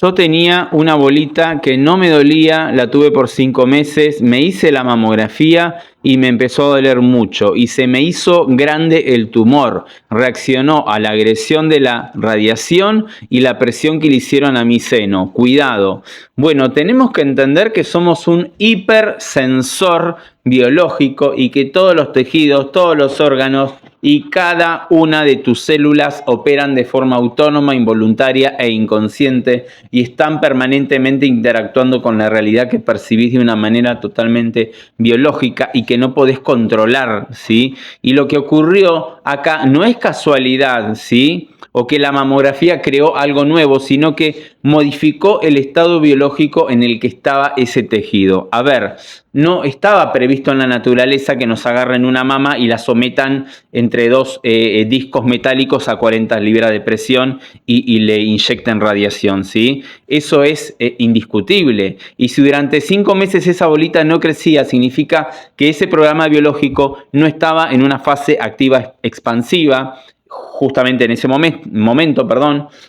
Yo tenía una bolita que no me dolía, la tuve por 5 meses, me hice la mamografía y me empezó a doler mucho y se me hizo grande el tumor. Reaccionó a la agresión de la radiación y la presión que le hicieron a mi seno. Cuidado. Bueno, tenemos que entender que somos un hipersensor biológico y que todos los tejidos, todos los órganos y cada una de tus células operan de forma autónoma, involuntaria e inconsciente y están permanentemente interactuando con la realidad que percibís de una manera totalmente biológica y que no podés controlar, ¿sí? Y lo que ocurrió acá no es casualidad, ¿sí? O que la mamografía creó algo nuevo, sino que modificó el estado biológico en el que estaba ese tejido. A ver, no estaba previsto en la naturaleza que nos agarren una mama y la sometan entre dos discos metálicos a 40 libras de presión y le inyecten radiación, ¿sí? Eso es indiscutible. Y si durante 5 meses esa bolita no crecía, significa que ese programa biológico no estaba en una fase activa expansiva, justamente en ese momento,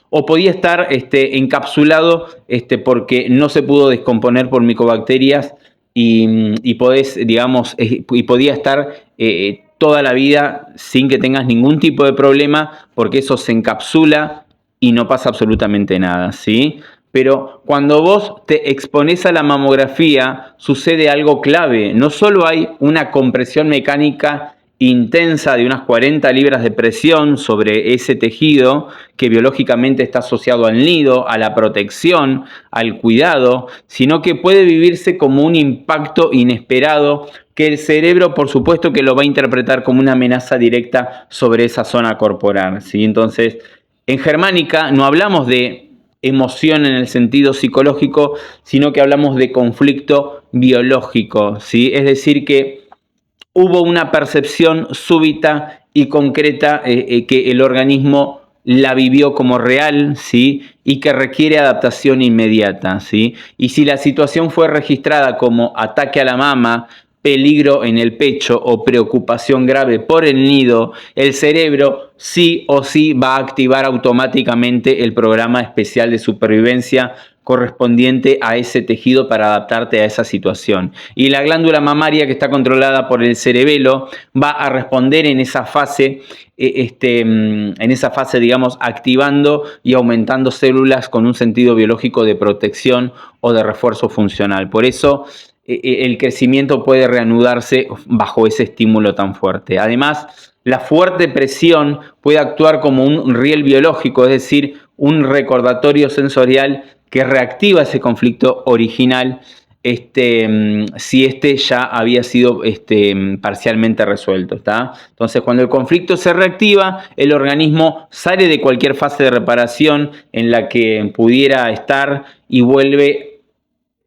o podía estar encapsulado porque no se pudo descomponer por micobacterias y podía estar toda la vida sin que tengas ningún tipo de problema, porque eso se encapsula y no pasa absolutamente nada, ¿sí? Pero cuando vos te exponés a la mamografía, sucede algo clave. No solo hay una compresión mecánica intensa de unas 40 libras de presión sobre ese tejido que biológicamente está asociado al nido, a la protección, al cuidado, sino que puede vivirse como un impacto inesperado que el cerebro, por supuesto, que lo va a interpretar como una amenaza directa sobre esa zona corporal, ¿sí? Entonces, en Germánica no hablamos de emoción en el sentido psicológico, sino que hablamos de conflicto biológico, ¿sí? Es decir, que hubo una percepción súbita y concreta que el organismo la vivió como real, ¿sí? Y que requiere adaptación inmediata, ¿sí? Y si la situación fue registrada como ataque a la mama, peligro en el pecho o preocupación grave por el nido, el cerebro sí o sí va a activar automáticamente el programa especial de supervivencia correspondiente a ese tejido para adaptarte a esa situación. Y la glándula mamaria, que está controlada por el cerebelo, va a responder en esa fase, digamos, activando y aumentando células con un sentido biológico de protección o de refuerzo funcional. Por eso el crecimiento puede reanudarse bajo ese estímulo tan fuerte. Además, la fuerte presión puede actuar como un riel biológico, es decir, un recordatorio sensorial que reactiva ese conflicto original si ya había sido parcialmente resuelto, ¿está? Entonces, cuando el conflicto se reactiva, el organismo sale de cualquier fase de reparación en la que pudiera estar y vuelve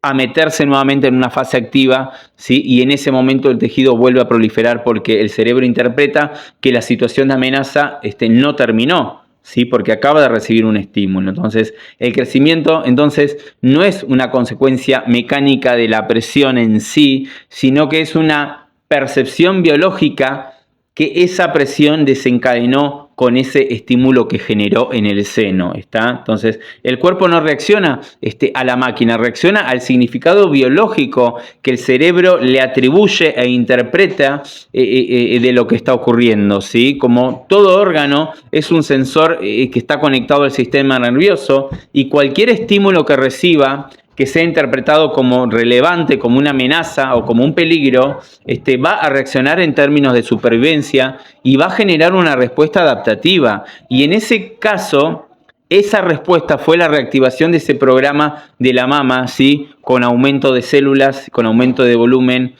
a meterse nuevamente en una fase activa, ¿sí? Y en ese momento el tejido vuelve a proliferar porque el cerebro interpreta que la situación de amenaza no terminó, ¿sí? Porque acaba de recibir un estímulo. Entonces, el crecimiento no es una consecuencia mecánica de la presión en sí, sino que es una percepción biológica que esa presión desencadenó con ese estímulo que generó en el seno, ¿está? Entonces, el cuerpo no reacciona a la máquina, reacciona al significado biológico que el cerebro le atribuye e interpreta de lo que está ocurriendo, ¿sí? Como todo órgano es un sensor que está conectado al sistema nervioso y cualquier estímulo que reciba que sea interpretado como relevante, como una amenaza o como un peligro, va a reaccionar en términos de supervivencia y va a generar una respuesta adaptativa. Y en ese caso, esa respuesta fue la reactivación de ese programa de la mama, ¿sí? Con aumento de células, con aumento de volumen,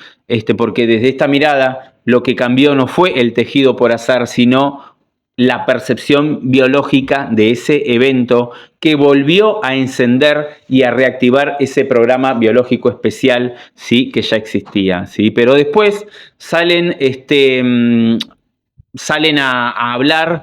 porque desde esta mirada lo que cambió no fue el tejido por azar, sino la percepción biológica de ese evento que volvió a encender y a reactivar ese programa biológico especial, ¿sí? Que ya existía, ¿sí? Pero después salen a hablar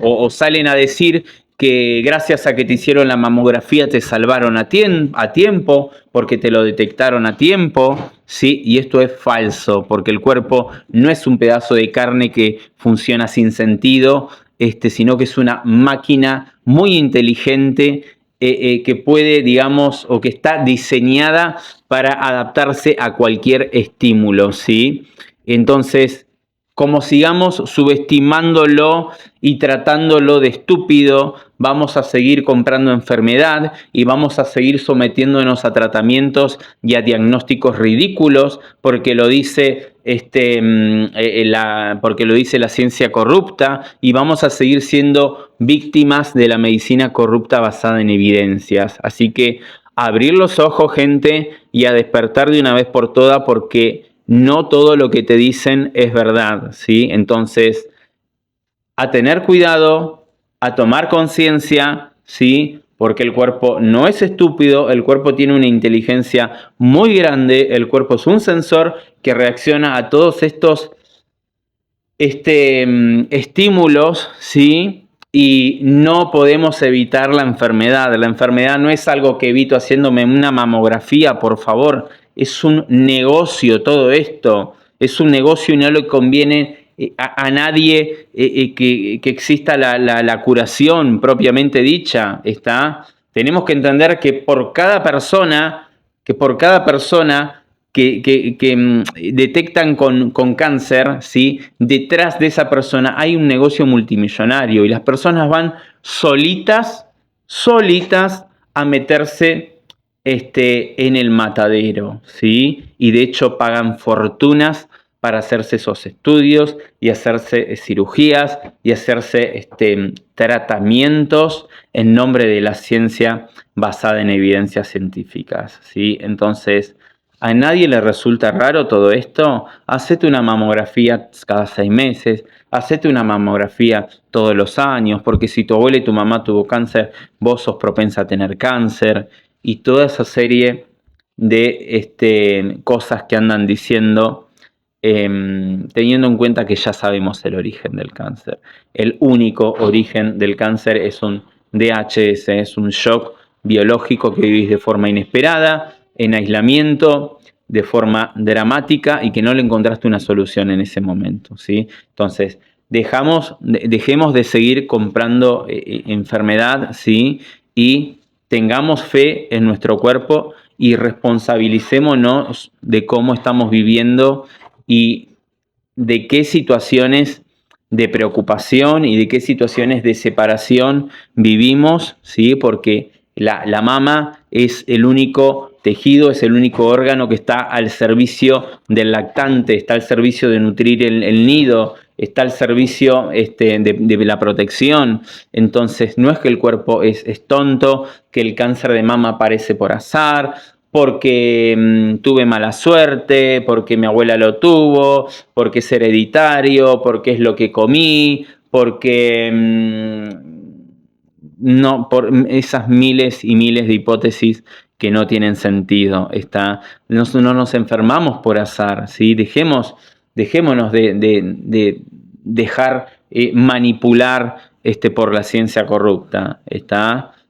o salen a decir que gracias a que te hicieron la mamografía te salvaron a tiempo, porque te lo detectaron a tiempo, ¿sí? Y esto es falso, porque el cuerpo no es un pedazo de carne que funciona sin sentido, sino que es una máquina muy inteligente que puede, digamos, o que está diseñada para adaptarse a cualquier estímulo, ¿sí? Entonces, como sigamos subestimándolo y tratándolo de estúpido, vamos a seguir comprando enfermedad y vamos a seguir sometiéndonos a tratamientos y a diagnósticos ridículos porque lo dice porque lo dice la ciencia corrupta, y vamos a seguir siendo víctimas de la medicina corrupta basada en evidencias. Así que abrir los ojos, gente, y a despertar de una vez por todas, porque no todo lo que te dicen es verdad, ¿sí? Entonces, a tener cuidado, a tomar conciencia, ¿sí? Porque el cuerpo no es estúpido, el cuerpo tiene una inteligencia muy grande, el cuerpo es un sensor que reacciona a todos estos estímulos, ¿sí? Y no podemos evitar la enfermedad. La enfermedad no es algo que evito haciéndome una mamografía, por favor. Es un negocio todo esto. Es un negocio y no le conviene a nadie que exista la curación propiamente dicha. ¿Está? Tenemos que entender que por cada persona que detectan con cáncer, ¿sí? Detrás de esa persona hay un negocio multimillonario y las personas van solitas a meterse en el matadero, ¿sí? Y de hecho pagan fortunas para hacerse esos estudios y hacerse cirugías y hacerse tratamientos en nombre de la ciencia basada en evidencias científicas, ¿sí? Entonces, ¿a nadie le resulta raro todo esto? Hacete una mamografía cada 6 meses, hacete una mamografía todos los años, porque si tu abuela y tu mamá tuvo cáncer, vos sos propensa a tener cáncer, y toda esa serie de cosas que andan diciendo, teniendo en cuenta que ya sabemos el origen del cáncer. El único origen del cáncer es un DHS, es un shock biológico que vivís de forma inesperada, en aislamiento, de forma dramática, y que no le encontraste una solución en ese momento, ¿sí? Entonces, dejemos de seguir comprando enfermedad, ¿sí? Y tengamos fe en nuestro cuerpo y responsabilicémonos de cómo estamos viviendo y de qué situaciones de preocupación y de qué situaciones de separación vivimos, ¿sí? Porque la mama es el único tejido, es el único órgano que está al servicio del lactante, está al servicio de nutrir el nido, está al servicio de la protección. Entonces, no es que el cuerpo es tonto, que el cáncer de mama aparece por azar, porque tuve mala suerte, porque mi abuela lo tuvo, porque es hereditario, porque es lo que comí, porque no, por esas miles y miles de hipótesis que no tienen sentido. No nos enfermamos por azar, ¿sí? Dejémonos de dejar manipular por la ciencia corrupta.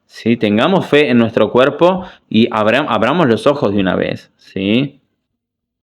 ¿Sí? Tengamos fe en nuestro cuerpo y abramos los ojos de una vez, ¿sí?